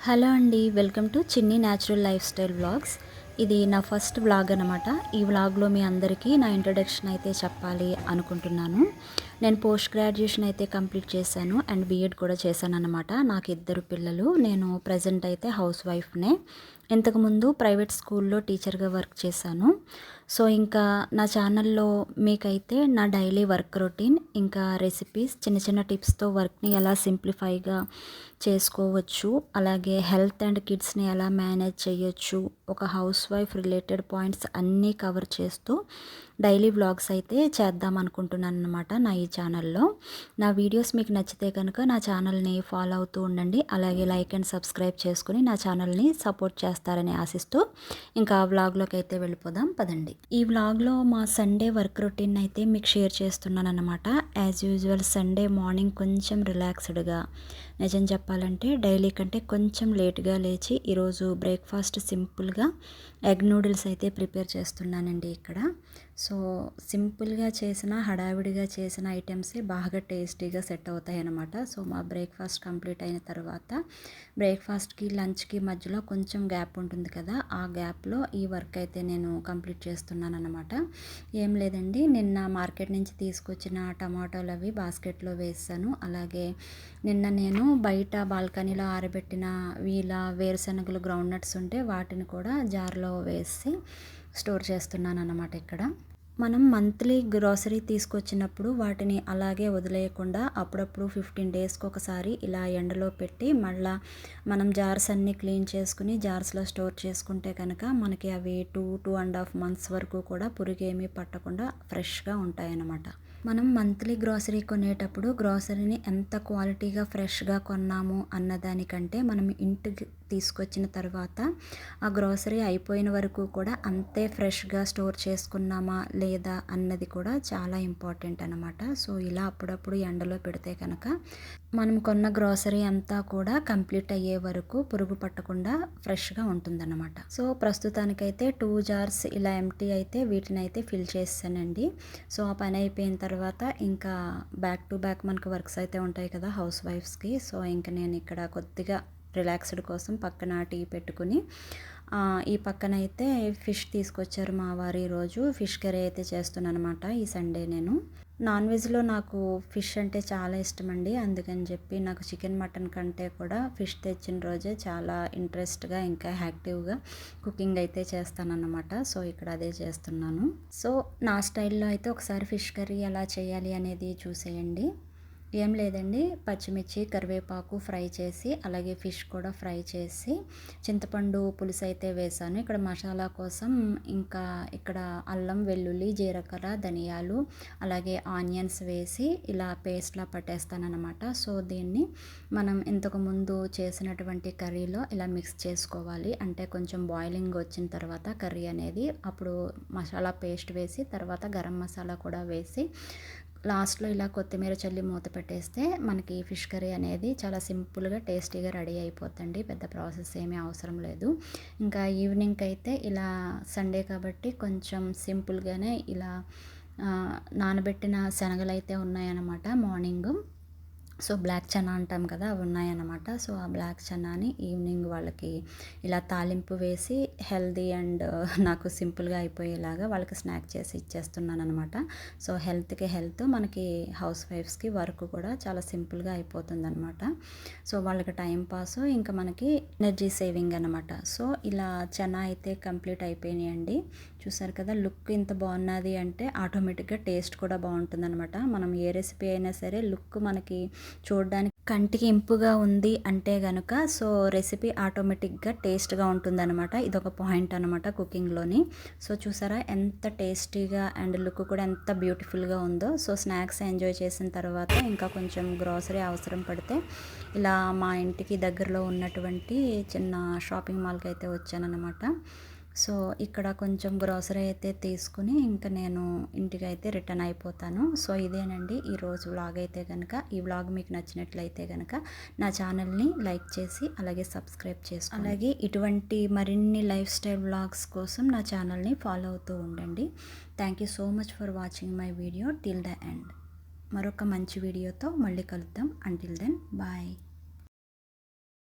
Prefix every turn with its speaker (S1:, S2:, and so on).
S1: Hello అండి, welcome to చిన్ని natural life style vlogs. ఇది నా ఫస్ట్ వ్లాగ్ అనమాట. ఈ వ్లాగ్లో మీ అందరికీ నా ఇంట్రడక్షన్ అయితే చెప్పాలి అనుకుంటున్నాను. నేను పోస్ట్ గ్రాడ్యుయేషన్ అయితే కంప్లీట్ చేశాను అండ్ బీఎడ్ కూడా చేశాను అనమాట. నాకు 2 పిల్లలు. నేను ప్రజెంట్ అయితే హౌస్ వైఫ్నే. ఇంతకుముందు ప్రైవేట్ స్కూల్లో టీచర్గా వర్క్ చేశాను. సో ఇంకా నా ఛానల్లో మీకైతే నా డైలీ వర్క్ రొటీన్, ఇంకా రెసిపీస్, చిన్న చిన్న టిప్స్తో వర్క్ని ఎలా సింప్లిఫైగా చేసుకోవచ్చు, అలాగే హెల్త్ అండ్ కిడ్స్ని ఎలా మేనేజ్ చేయొచ్చు, ఒక హౌస్ వైఫ్ రిలేటెడ్ పాయింట్స్ అన్నీ కవర్ చేస్తూ డైలీ వ్లాగ్స్ అయితే చేద్దాం అనుకుంటున్నాను అనమాట నా ఈ ఛానల్లో. నా వీడియోస్ మీకు నచ్చితే కనుక నా ఛానల్ని ఫాలో అవుతూ ఉండండి. అలాగే లైక్ అండ్ సబ్స్క్రైబ్ చేసుకుని నా ఛానల్ని సపోర్ట్ చేస్తారని ఆశిస్తూ ఇంకా వ్లాగ్లోకి అయితే వెళ్ళిపోదాం పదండి. ఈ వ్లాగ్లో మా సండే వర్క్ రొటీన్ అయితే మీకు షేర్ చేస్తున్నాను అనమాట. యాజ్ యూజువల్ సండే మార్నింగ్ కొంచెం రిలాక్స్డ్గా, నిజం చెప్పాలంటే డైలీ కంటే కొంచెం లేట్గా లేచి ఈరోజు బ్రేక్ఫాస్ట్ సింపుల్గా ఎగ్ నూడిల్స్ అయితే ప్రిపేర్ చేస్తున్నానండి ఇక్కడ. సో సింపుల్గా చేసిన, హడావిడిగా చేసిన ఐటమ్సే బాగా టేస్టీగా సెట్ అవుతాయి అన్నమాట. సో మా బ్రేక్ఫాస్ట్ కంప్లీట్ అయిన తర్వాత బ్రేక్ఫాస్ట్కి లంచ్కి మధ్యలో కొంచెం గ్యాప్ ఉంటుంది కదా, ఆ గ్యాప్లో ఈ వర్క్ అయితే నేను కంప్లీట్ చేస్తున్నాను అన్నమాట. ఏం లేదండి, నిన్న మార్కెట్ నుంచి తీసుకొచ్చిన టమాటాలు అవి బాస్కెట్లో వేసాను. అలాగే నిన్న నేను బయట బాల్కనీలో ఆరబెట్టిన వేరుశనగలు, గ్రౌండ్ నట్స్ ఉంటే వాటిని కూడా జార్లో వేసి స్టోర్ చేస్తున్నాను అన్నమాట ఇక్కడ. మనం మంత్లీ గ్రాసరీ తీసుకొచ్చినప్పుడు వాటిని అలాగే వదిలేయకుండా అప్పుడప్పుడు 15 డేస్కి ఒకసారి ఇలా ఎండలో పెట్టి మళ్ళీ మనం జార్స్ అన్నీ క్లీన్ చేసుకుని జార్స్లో స్టోర్ చేసుకుంటే కనుక మనకి అవి 2.5 months వరకు కూడా పురుగేమీ పట్టకుండా ఫ్రెష్గా ఉంటాయన్నమాట. మనం మంత్లీ గ్రాసరీ కొనేటప్పుడు గ్రాసరీని ఎంత క్వాలిటీగా ఫ్రెష్గా కొన్నాము అన్నదానికంటే మనం ఇంటికి తీసుకొచ్చిన తర్వాత ఆ గ్రాసరీ అయిపోయిన వరకు కూడా అంతే ఫ్రెష్గా స్టోర్ చేసుకున్నామా లేదా అన్నది కూడా చాలా ఇంపార్టెంట్ అనమాట. సో ఇలా అప్పుడప్పుడు ఎండలో పెడితే కనుక మనం కొన్న గ్రాసరీ అంతా కూడా కంప్లీట్ అయ్యే వరకు పురుగు పట్టకుండా ఫ్రెష్గా ఉంటుందన్నమాట. సో ప్రస్తుతానికైతే 2 jars ఇలా ఎంటీ అయితే వీటిని అయితే ఫిల్ చేసానండి. సో ఆ పని అయిపోయిన తర్వాత ఇంకా బ్యాక్ టు బ్యాక్ మనకు వర్క్స్ అయితే ఉంటాయి కదా హౌస్ వైఫ్స్కి. సో ఇంకా నేను ఇక్కడ కొద్దిగా రిలాక్స్డ్ కోసం పక్కన టీ పెట్టుకుని ఈ పక్కన అయితే ఫిష్ తీసుకొచ్చారు మా వారు. ఈరోజు ఫిష్ కర్రీ అయితే చేస్తున్నాను అనమాట ఈ సండే. నేను నాన్ వెజ్లో నాకు ఫిష్ అంటే చాలా ఇష్టం అండి. అందుకని చెప్పి నాకు చికెన్, మటన్ కంటే కూడా ఫిష్ తెచ్చిన రోజే చాలా ఇంట్రెస్ట్గా ఇంకా యాక్టివ్గా కుకింగ్ అయితే చేస్తానన్నమాట. సో ఇక్కడ అదే చేస్తున్నాను. సో నా స్టైల్లో అయితే ఒకసారి ఫిష్ కర్రీ ఎలా చేయాలి అనేది చూసేయండి. ఏం లేదండి, పచ్చిమిర్చి, కరివేపాకు ఫ్రై చేసి అలాగే ఫిష్ కూడా ఫ్రై చేసి చింతపండు పులుసు అయితే వేసాను. ఇక్కడ మసాలా కోసం ఇంకా ఇక్కడ అల్లం, వెల్లుల్లి, జీలకర్ర, ధనియాలు అలాగే ఆనియన్స్ వేసి ఇలా పేస్ట్లా పట్టేస్తానన్నమాట. సో దీన్ని మనం ఇంతకుముందు చేసినటువంటి కర్రీలో ఇలా మిక్స్ చేసుకోవాలి. అంటే కొంచెం బాయిలింగ్ వచ్చిన తర్వాత కర్రీ అనేది అప్పుడు మసాలా పేస్ట్ వేసి తర్వాత గరం మసాలా కూడా వేసి లాస్ట్లో ఇలా కొత్తిమీర చల్లి మూత పెట్టేస్తే మనకి ఫిష్ కర్రీ అనేది చాలా సింపుల్గా టేస్టీగా రెడీ అయిపోతుంది. పెద్ద ప్రాసెస్ ఏమీ అవసరం లేదు. ఇంకా ఈవినింగ్కి అయితే ఇలా సండే కాబట్టి కొంచెం సింపుల్గానే ఇలా నానబెట్టిన శనగలు అయితే ఉన్నాయన్నమాట మార్నింగ్. సో బ్లాక్ చనా అంటాం కదా, అవి ఉన్నాయన్నమాట. సో ఆ బ్లాక్ చనాని ఈవినింగ్ వాళ్ళకి ఇలా తాలింపు వేసి హెల్దీ అండ్ నాకు సింపుల్గా అయిపోయేలాగా వాళ్ళకి స్నాక్ చేసి ఇచ్చేస్తున్నాను అనమాట. సో హెల్త్కి హెల్త్, మనకి హౌస్ వైఫ్స్కి వర్క్ కూడా చాలా సింపుల్గా అయిపోతుంది అనమాట. సో వాళ్ళకి టైం పాస్, ఇంకా మనకి ఎనర్జీ సేవింగ్ అనమాట. సో ఇలా చనా అయితే కంప్లీట్ అయిపోయినాయండి. చూసారు కదా, లుక్ ఇంత బాగున్నది అంటే ఆటోమేటిక్గా టేస్ట్ కూడా బాగుంటుందన్నమాట. మనం ఏ రెసిపీ అయినా సరే లుక్ మనకి చూడడానికి కంటికి ఇంపుగా ఉంది అంటే కనుక సో రెసిపీ ఆటోమేటిక్గా టేస్ట్గా ఉంటుందన్నమాట. ఇదొక పాయింట్ అనమాట కుకింగ్లోని. సో చూసారా ఎంత టేస్టీగా అండ్ లుక్ కూడా ఎంత బ్యూటిఫుల్గా ఉందో. సో స్నాక్స్ ఎంజాయ్ చేసిన తర్వాత ఇంకా కొంచెం గ్రాసరీ అవసరం పడితే ఇలా మా ఇంటికి దగ్గరలో ఉన్నటువంటి చిన్న షాపింగ్ మాల్కి అయితే వచ్చానన్నమాట. సో ఇక్కడ కొంచెం గ్రాసరీ అయితే తీసుకుని ఇంకా నేను ఇంటికి అయితే రిటర్న్ అయిపోతాను. సో ఇదేనండి ఈరోజు వ్లాగ్ అయితే కనుక. ఈ వ్లాగ్ మీకు నచ్చినట్లయితే కనుక నా ఛానల్ని లైక్ చేసి అలాగే సబ్స్క్రైబ్ చేసుకోండి. అలాగే ఇటువంటి మరిన్ని లైఫ్ స్టైల్ వ్లాగ్స్ కోసం నా ఛానల్ని ఫాలో అవుతూ ఉండండి. Thank you so much for watching my video till the end. మరొక మంచి వీడియోతో మళ్ళీ కలుద్దాం. Until then bye.